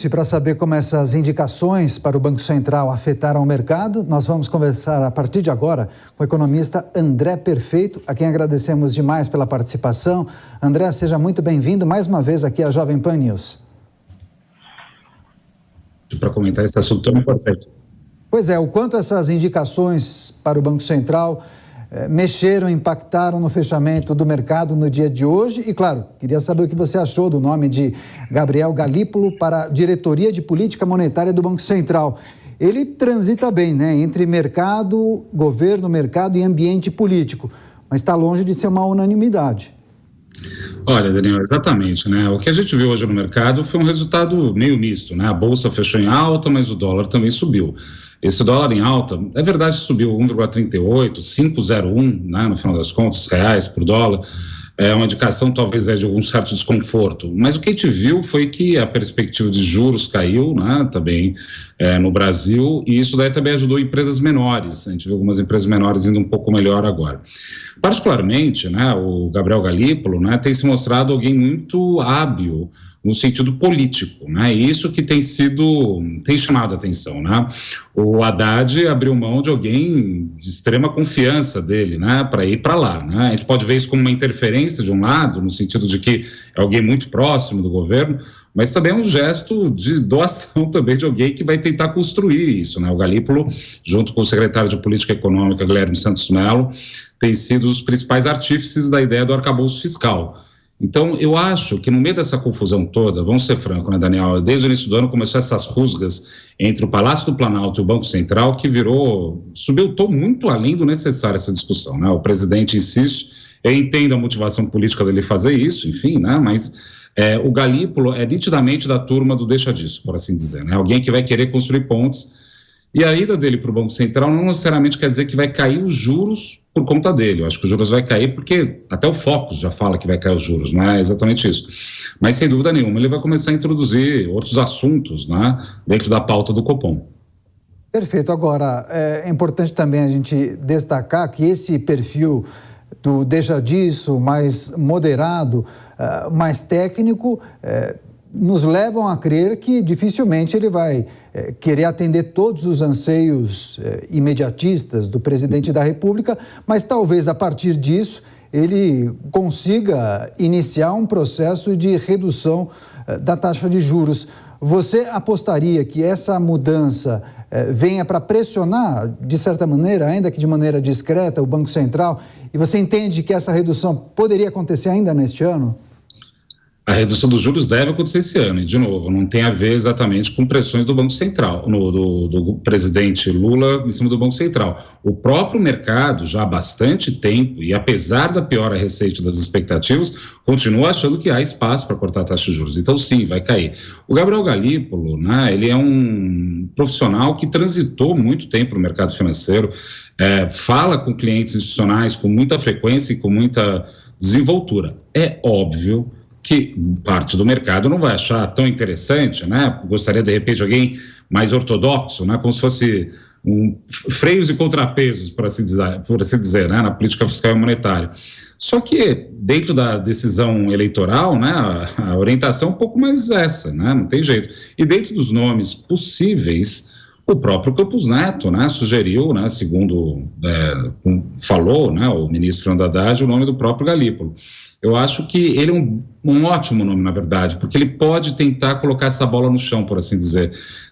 E para saber como essas indicações para o Banco Central afetaram o mercado, nós vamos conversar a partir de agora com o economista André Perfeito, a quem agradecemos demais pela participação. André, seja muito bem-vindo mais uma vez aqui à Jovem Pan News. Para comentar esse assunto tão importante. Pois é, o quanto essas indicações para o Banco Central mexeram, impactaram no fechamento do mercado no dia de hoje. E, claro, queria saber o que você achou do nome de Gabriel Galípolo para a Diretoria de Política Monetária do Banco Central. Ele transita bem, né, entre mercado, governo, mercado e ambiente político, mas está longe de ser uma unanimidade. Olha, Daniel, exatamente, né? O que a gente viu hoje no mercado foi um resultado meio misto, né? A bolsa fechou em alta, mas o dólar também subiu. Esse dólar em alta, é verdade, subiu 1,38, 5,01, né, no final das contas, reais por dólar. É uma indicação talvez de algum certo desconforto. Mas o que a gente viu foi que a perspectiva de juros caiu, né, também no Brasil, e isso daí também ajudou empresas menores. A gente viu algumas empresas menores indo um pouco melhor agora. Particularmente, né, o Gabriel Galípolo, né, tem se mostrado alguém muito hábil no sentido político, né? Isso que tem chamado a atenção, né? O Haddad abriu mão de alguém de extrema confiança dele, né? Para ir para lá, né? A gente pode ver isso como uma interferência de um lado, no sentido de que é alguém muito próximo do governo, mas também é um gesto de doação também de alguém que vai tentar construir isso, né? O Galípolo, junto com o secretário de Política Econômica, Guilherme Santos Mello, tem sido os principais artífices da ideia do arcabouço fiscal. Então, eu acho que no meio dessa confusão toda, vamos ser francos, né, Daniel? Desde o início do ano começou essas rusgas entre o Palácio do Planalto e o Banco Central, que subiu o tom muito além do necessário essa discussão, né? O presidente insiste, eu entendo a motivação política dele fazer isso, enfim, né? Mas o Galípolo é nitidamente da turma do deixa disso, por assim dizer, né? Alguém que vai querer construir pontes. E a ida dele para o Banco Central não necessariamente quer dizer que vai cair os juros por conta dele. Eu acho que os juros vai cair porque até o Focus já fala que vai cair os juros, não é exatamente isso. Mas, sem dúvida nenhuma, ele vai começar a introduzir outros assuntos, né, dentro da pauta do Copom. Perfeito. Agora, é importante também a gente destacar que esse perfil do deixa disso, mais moderado, mais técnico, nos levam a crer que dificilmente ele vai querer atender todos os anseios imediatistas do presidente da República, mas talvez a partir disso ele consiga iniciar um processo de redução da taxa de juros. Você apostaria que essa mudança venha para pressionar, de certa maneira, ainda que de maneira discreta, o Banco Central, e você entende que essa redução poderia acontecer ainda neste ano? A redução dos juros deve acontecer esse ano, e de novo, não tem a ver exatamente com pressões do Banco Central, do presidente Lula em cima do Banco Central. O próprio mercado, já há bastante tempo, e apesar da piora recente das expectativas, continua achando que há espaço para cortar a taxa de juros. Então, sim, vai cair. O Gabriel Galípolo, né, ele é um profissional que transitou muito tempo no mercado financeiro, fala com clientes institucionais com muita frequência e com muita desenvoltura. É óbvio que parte do mercado não vai achar tão interessante, né? Gostaria, de repente, de alguém mais ortodoxo, né? Como se fosse freios e contrapesos, por assim dizer, né? Na política fiscal e monetária. Só que, dentro da decisão eleitoral, né? A orientação é um pouco mais essa, né? Não tem jeito. E dentro dos nomes possíveis, o próprio Campos Neto, né, sugeriu, né, segundo falou, né, o ministro Fernando Haddad, o nome do próprio Galípolo. Eu acho que ele é um ótimo nome, na verdade, porque ele pode tentar colocar essa bola no chão, por assim dizer.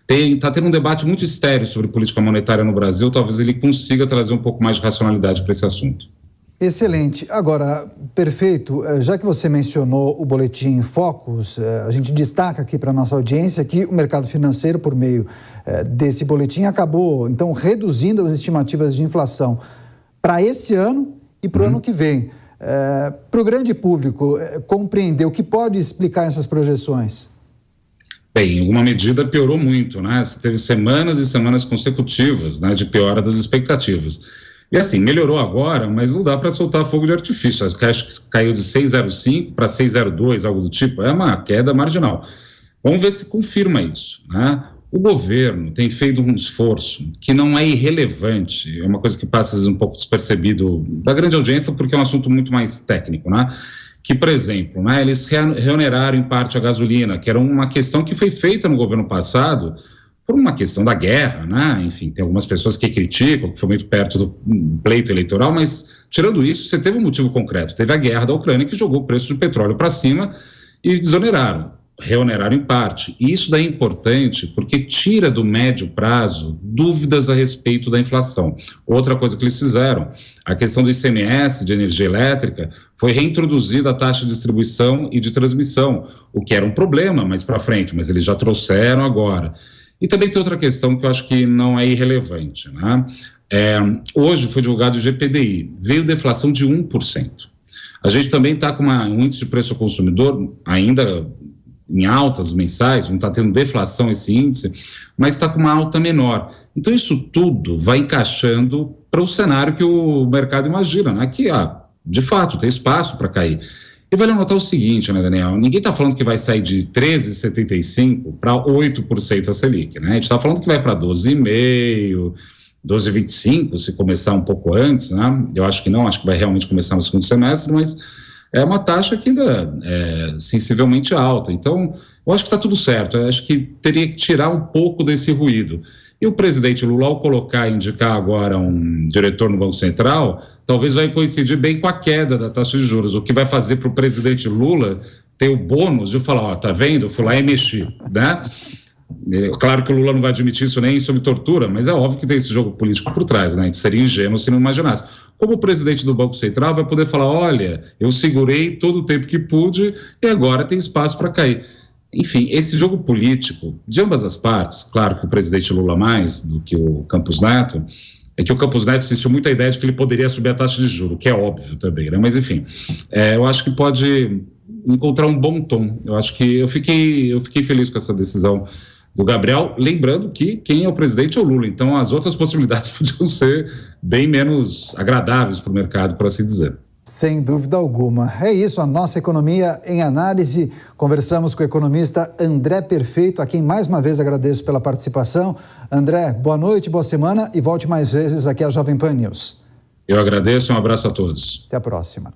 Está tendo um debate muito estéril sobre política monetária no Brasil, talvez ele consiga trazer um pouco mais de racionalidade para esse assunto. Excelente. Agora, perfeito, já que você mencionou o boletim Focus, a gente destaca aqui para a nossa audiência que o mercado financeiro, por meio desse boletim, acabou, então, reduzindo as estimativas de inflação para esse ano e para o ano que vem. Para o grande público compreender o que pode explicar essas projeções? Bem, em alguma medida piorou muito, né? Teve semanas e semanas consecutivas, né, de piora das expectativas. E assim, melhorou agora, mas não dá para soltar fogo de artifício. Acho que caiu de 6,05 para 6,02, algo do tipo. É uma queda marginal. Vamos ver se confirma isso, né? O governo tem feito um esforço que não é irrelevante, é uma coisa que passa às vezes um pouco despercebido da grande audiência, porque é um assunto muito mais técnico, né? que, por exemplo, né, eles reoneraram em parte a gasolina, que era uma questão que foi feita no governo passado por uma questão da guerra, né? Enfim, tem algumas pessoas que criticam, que foi muito perto do pleito eleitoral, mas, tirando isso, você teve um motivo concreto. Teve a guerra da Ucrânia, que jogou o preço do petróleo para cima e desoneraram, reoneraram em parte. E isso daí é importante porque tira do médio prazo dúvidas a respeito da inflação. Outra coisa que eles fizeram, a questão do ICMS de energia elétrica, foi reintroduzida a taxa de distribuição e de transmissão, o que era um problema mais para frente, mas eles já trouxeram agora. E também tem outra questão que eu acho que não é irrelevante, né? Hoje foi divulgado o GPDI, veio deflação de 1%. A gente também está com um índice de preço ao consumidor ainda em altas mensais, não está tendo deflação esse índice, mas está com uma alta menor. Então isso tudo vai encaixando para o cenário que o mercado imagina, né? Que, de fato, tem espaço para cair. E vale notar o seguinte, né, Daniel? Ninguém está falando que vai sair de 13,75% para 8% a Selic, né? A gente está falando que vai para 12,5%, 12,25%, se começar um pouco antes, né? Eu acho que não, acho que vai realmente começar no segundo semestre, mas é uma taxa que ainda é sensivelmente alta. Então, eu acho que está tudo certo. Eu acho que teria que tirar um pouco desse ruído. E o presidente Lula, ao indicar agora um diretor no Banco Central, talvez vai coincidir bem com a queda da taxa de juros, o que vai fazer para o presidente Lula ter o bônus de falar, tá vendo, eu fui lá e mexi, né? Claro que o Lula não vai admitir isso nem sob tortura, mas é óbvio que tem esse jogo político por trás, né? A gente seria ingênuo se não imaginasse. Como o presidente do Banco Central vai poder falar, olha, eu segurei todo o tempo que pude e agora tem espaço para cair. Enfim, esse jogo político de ambas as partes, claro que o presidente Lula mais do que o Campos Neto, é que o Campos Neto insistiu muito a ideia de que ele poderia subir a taxa de juros, que é óbvio também, né? Mas enfim, eu acho que pode encontrar um bom tom. Eu acho que eu fiquei feliz com essa decisão do Gabriel, lembrando que quem é o presidente é o Lula, então as outras possibilidades podiam ser bem menos agradáveis para o mercado, por assim dizer. Sem dúvida alguma. É isso, a nossa economia em análise. Conversamos com o economista André Perfeito, a quem mais uma vez agradeço pela participação. André, boa noite, boa semana e volte mais vezes aqui à Jovem Pan News. Eu agradeço, um abraço a todos. Até a próxima.